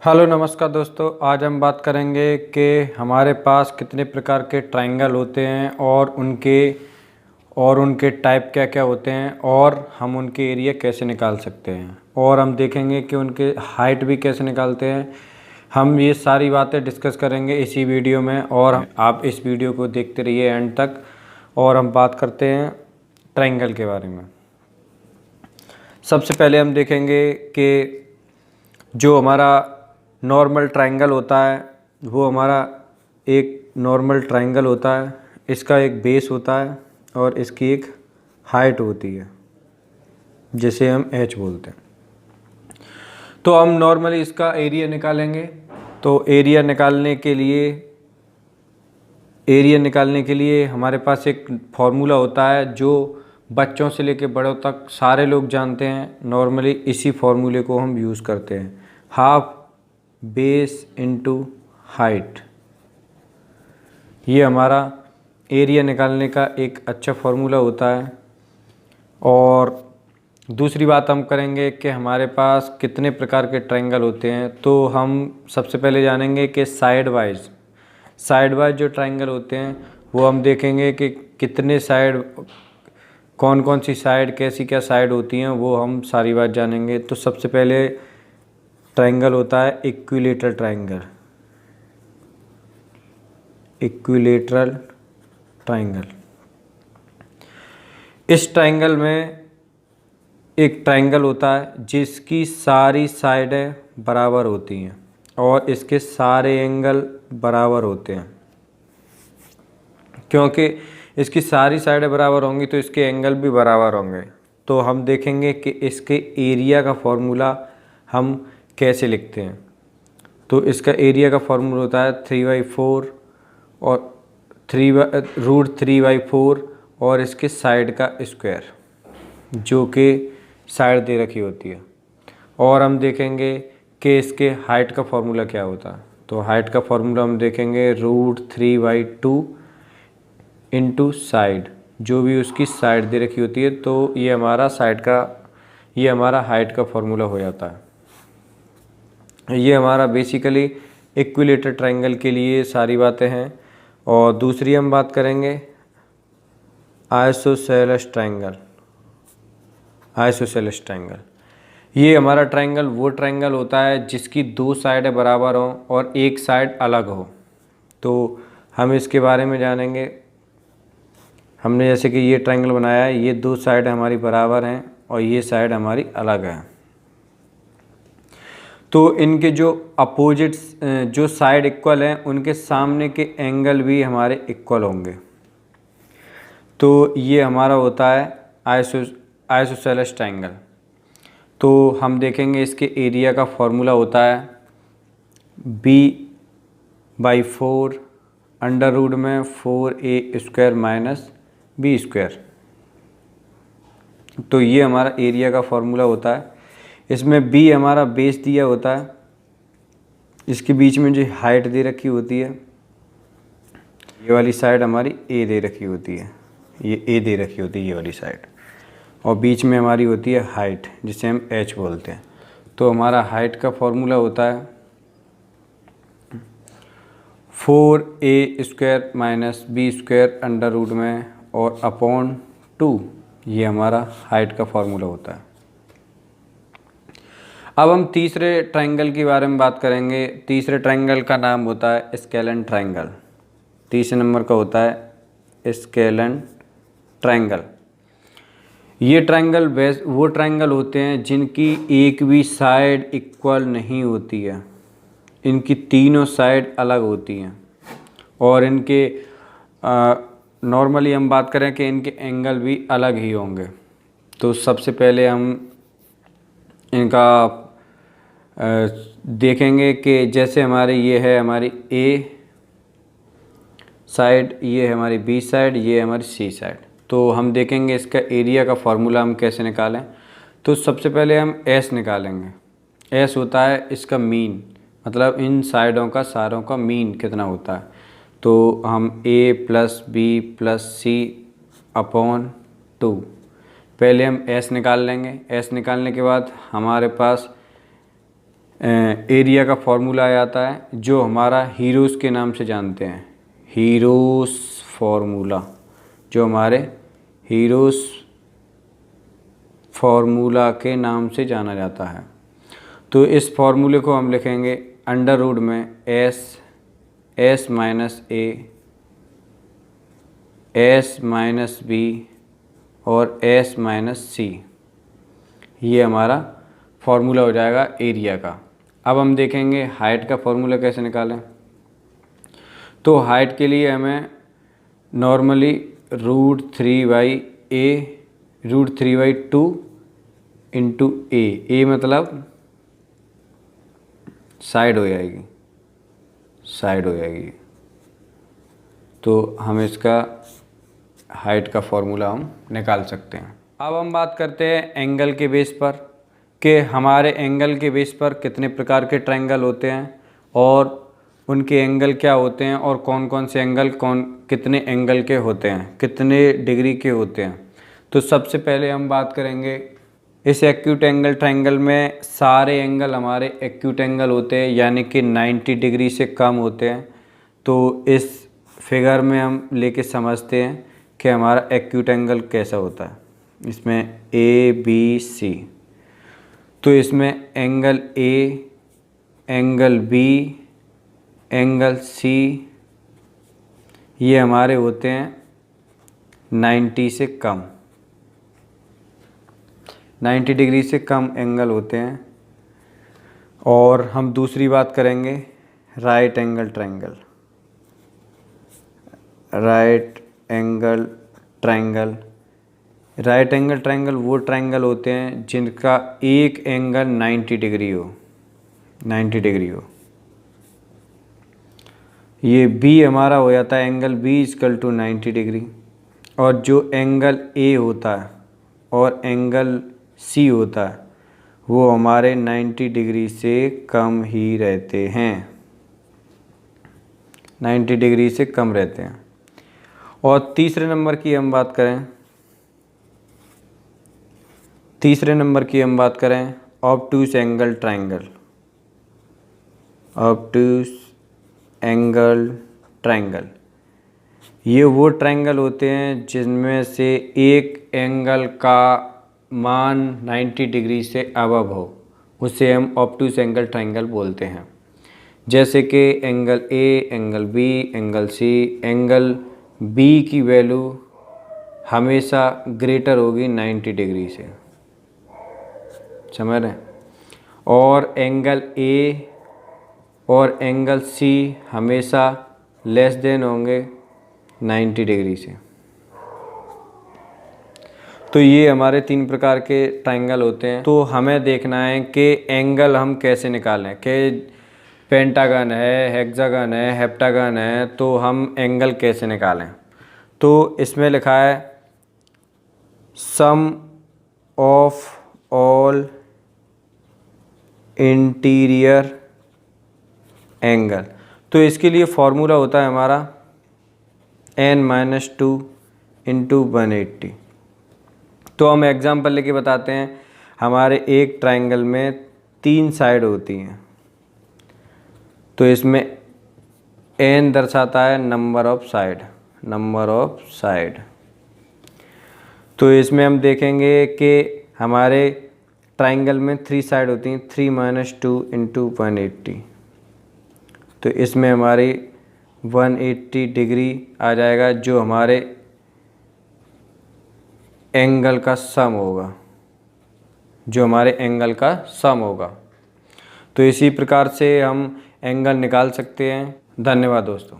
Hello नमस्कार दोस्तों। आज हम बात करेंगे कि हमारे पास कितने प्रकार के ट्रायंगल होते हैं और उनके टाइप क्या क्या होते हैं और हम उनके एरिया कैसे निकाल सकते हैं, और हम देखेंगे कि उनके हाइट भी कैसे निकालते हैं। हम ये सारी बातें डिस्कस करेंगे इसी वीडियो में, और आप इस वीडियो को देखते रहिए एंड तक। और हम बात करते हैं ट्रायंगल के बारे में। सबसे पहले हम देखेंगे कि जो हमारा नॉर्मल ट्रायंगल होता है वो हमारा एक नॉर्मल ट्रायंगल होता है। इसका एक बेस होता है और इसकी एक हाइट होती है जिसे हम एच बोलते हैं। तो हम नॉर्मली इसका एरिया निकालेंगे। तो एरिया निकालने के लिए हमारे पास एक फॉर्मूला होता है जो बच्चों से लेकर बड़ों तक सारे लोग जानते हैं। नॉर्मली इसी फॉर्मूले को हम यूज़ करते हैं, हाफ बेस इनटू हाइट। ये हमारा एरिया निकालने का एक अच्छा फॉर्मूला होता है। और दूसरी बात हम करेंगे कि हमारे पास कितने प्रकार के ट्रायंगल होते हैं। तो हम सबसे पहले जानेंगे कि साइड वाइज जो ट्रायंगल होते हैं वो हम देखेंगे कि कितने साइड, कौन कौन सी साइड, कैसी क्या साइड होती हैं, वो हम सारी बात जानेंगे। तो सबसे पहले ट्रायंगल होता है इक्विलेटरल ट्रायंगल। इस ट्रायंगल में एक ट्रायंगल होता है जिसकी सारी साइडें बराबर होती हैं और इसके सारे एंगल बराबर होते हैं। क्योंकि इसकी सारी साइडें बराबर होंगी तो इसके एंगल भी बराबर होंगे। तो हम देखेंगे कि इसके एरिया का फॉर्मूला हम कैसे लिखते हैं। तो इसका एरिया का फॉर्मूला होता है 3/4 और √3/4 और इसके साइड का स्क्वायर, जो कि साइड दे रखी होती है। और हम देखेंगे कि इसके हाइट का फॉर्मूला क्या होता है। तो हाइट का फॉर्मूला हम देखेंगे √3/2 इंटू साइड, जो भी उसकी साइड दे रखी होती है। तो ये हमारा हाइट का फॉर्मूला हो जाता है। ये हमारा बेसिकली इक्विलेटरल ट्रायंगल के लिए सारी बातें हैं। और दूसरी हम बात करेंगे आइसोसेलेस ट्रायंगल। ये हमारा ट्रायंगल वो ट्रायंगल होता है जिसकी दो साइडें बराबर हों और एक साइड अलग हो। तो हम इसके बारे में जानेंगे। हमने जैसे कि ये ट्रायंगल बनाया है, ये दो साइड हमारी बराबर हैं और ये साइड हमारी अलग है। तो इनके जो अपोजिट्स, जो साइड इक्वल हैं, उनके सामने के एंगल भी हमारे इक्वल होंगे। तो ये हमारा होता है आइसोसेलेस ट्रायंगल। तो हम देखेंगे इसके एरिया का फॉर्मूला होता है b/4 अंडर रूट में 4a² माइनस b²। तो ये हमारा एरिया का फॉर्मूला होता है। इसमें b हमारा बेस दिया होता है, इसके बीच में जो हाइट दे रखी होती है, ये वाली साइड हमारी a दे रखी होती है, ये a दे रखी होती है ये वाली साइड, और बीच में हमारी होती है हाइट जिसे हम h बोलते हैं। तो हमारा हाइट का फॉर्मूला होता है 4a² minus b² under root में और अपॉन 2। ये हमारा हाइट का फॉर्मूला होता है। अब हम तीसरे ट्रायंगल के बारे में बात करेंगे। तीसरे ट्रायंगल का नाम होता है स्केलन ट्रायंगल। तीसरे नंबर का होता है स्केलन ट्रायंगल। ये ट्रायंगल वो ट्रायंगल होते हैं जिनकी एक भी साइड इक्वल नहीं होती है, इनकी तीनों साइड अलग होती हैं। और इनके नॉर्मली हम बात करें कि इनके एंगल भी अलग ही होंगे। तो सबसे पहले हम इनका देखेंगे कि जैसे ये है हमारी ए साइड, ये है हमारी बी साइड, ये है हमारी सी साइड। तो हम देखेंगे इसका एरिया का फॉर्मूला हम कैसे निकालें। तो सबसे पहले हम एस निकालेंगे। एस होता है इसका मीन, मतलब इन साइडों का सारों का मीन कितना होता है। तो हम a + b + c अपॉन 2, पहले हम एस निकाल लेंगे। एस निकालने के बाद हमारे पास एरिया का फॉर्मूला आ जाता है, जो हमारा हीरोज़ के नाम से जानते हैं। हीरोज़ फॉर्मूला, जो हमारे हीरोज़ फार्मूला के नाम से जाना जाता है। तो इस फार्मूले को हम लिखेंगे अंडर रूट में एस माइनस ए, एस माइनस बी और एस माइनस सी। ये हमारा फार्मूला हो जाएगा एरिया का। अब हम देखेंगे हाइट का फार्मूला कैसे निकालें। तो हाइट के लिए हमें नॉर्मली √3/2 इंटू ए मतलब साइड हो जाएगी। तो हम इसका हाइट का फॉर्मूला हम निकाल सकते हैं। अब हम बात करते हैं एंगल के बेस पर, कि हमारे एंगल के बेस पर कितने प्रकार के ट्रायंगल होते हैं और उनके एंगल क्या होते हैं और कौन कौन से एंगल कितने एंगल के होते हैं, कितने डिग्री के होते हैं। तो सबसे पहले हम बात करेंगे इस एक्यूट एंगल ट्रायंगल में सारे एंगल हमारे एक्यूट एंगल होते हैं, यानी कि 90 डिग्री से कम होते हैं। तो इस फिगर में हम लेके समझते हैं कि हमारा एक्यूट एंगल कैसा होता है। इसमें ए बी सी, तो इसमें angle A, angle B, angle C, ये हमारे होते हैं 90 से कम, 90 डिग्री से कम एंगल होते हैं। और हम दूसरी बात करेंगे right angle triangle. Right angle triangle वो ट्रायंगल होते हैं जिनका एक एंगल 90 डिग्री हो। ये बी हमारा हो जाता है angle B equal to 90 degree, और जो एंगल ए होता है और एंगल सी होता है वो हमारे 90 डिग्री से कम ही रहते हैं, 90 डिग्री से कम रहते हैं। और तीसरे नंबर की हम बात करें ऑब्टूस एंगल ट्रायंगल। ये वो ट्रायंगल होते हैं जिनमें से एक एंगल का मान 90 डिग्री से अबव हो, उसे हम ऑब्टूस एंगल ट्रायंगल बोलते हैं। जैसे कि angle A, angle B, angle C. Angle B की वैल्यू हमेशा ग्रेटर होगी 90 डिग्री से, समझ रहे हैं। और एंगल ए और एंगल सी हमेशा लेस देन होंगे 90 डिग्री से। तो ये हमारे 3 प्रकार के ट्रायंगल होते हैं। तो हमें देखना है कि एंगल हम कैसे निकालें, कि पेंटागन है, हेक्सागन है, हेप्टागन है, तो हम एंगल कैसे निकालें। तो इसमें लिखा है सम ऑफ ऑल इंटीरियर एंगल। तो इसके लिए फॉर्मूला होता है हमारा n-2 इंटू 180। तो हम एग्जांपल लेके बताते हैं। हमारे एक ट्रायंगल में 3 साइड होती हैं, तो इसमें n दर्शाता है नंबर ऑफ साइड। तो इसमें हम देखेंगे कि हमारे ट्रायंगल में 3 साइड होती हैं, 3-2 इंटू 180। तो इसमें हमारी 180 डिग्री आ जाएगा, जो हमारे एंगल का सम होगा, तो इसी प्रकार से हम एंगल निकाल सकते हैं। धन्यवाद दोस्तों।